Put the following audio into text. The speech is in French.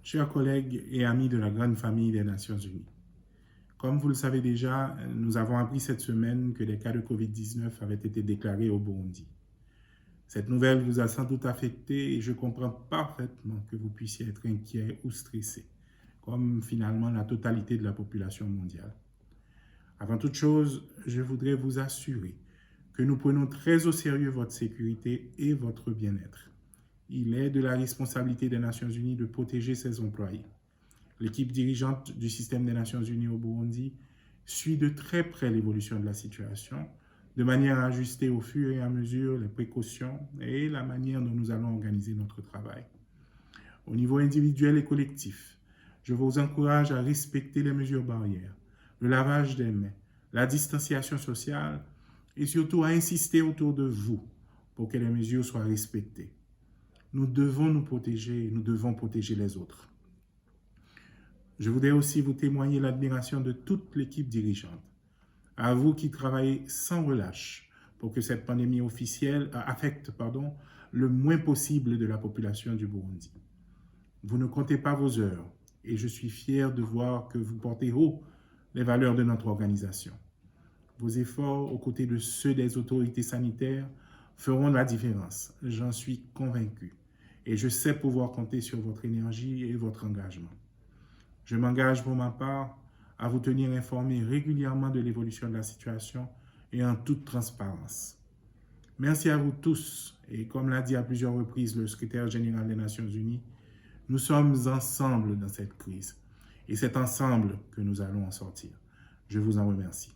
Chers collègues et amis de la grande famille des Nations Unies, comme vous le savez déjà, nous avons appris cette semaine que des cas de COVID-19 avaient été déclarés au Burundi. Cette nouvelle vous a sans doute affecté et je comprends parfaitement que vous puissiez être inquiet ou stressé, comme finalement la totalité de la population mondiale. Avant toute chose, je voudrais vous assurer que nous prenons très au sérieux votre sécurité et votre bien-être. Il est de la responsabilité des Nations Unies de protéger ses employés. L'équipe dirigeante du système des Nations Unies au Burundi suit de très près l'évolution de la situation, de manière à ajuster au fur et à mesure les précautions et la manière dont nous allons organiser notre travail. Au niveau individuel et collectif, je vous encourage à respecter les mesures barrières, le lavage des mains, la distanciation sociale et surtout à insister autour de vous pour que les mesures soient respectées. Nous devons nous protéger et nous devons protéger les autres. Je voudrais aussi vous témoigner l'admiration de toute l'équipe dirigeante. À vous qui travaillez sans relâche pour que cette pandémie officielle affecte le moins possible de la population du Burundi. Vous ne comptez pas vos heures et je suis fier de voir que vous portez haut les valeurs de notre organisation. Vos efforts aux côtés de ceux des autorités sanitaires feront la différence, j'en suis convaincu. Et je sais pouvoir compter sur votre énergie et votre engagement. Je m'engage pour ma part à vous tenir informé régulièrement de l'évolution de la situation et en toute transparence. Merci à vous tous et comme l'a dit à plusieurs reprises le secrétaire général des Nations Unies, nous sommes ensemble dans cette crise et c'est ensemble que nous allons en sortir. Je vous en remercie.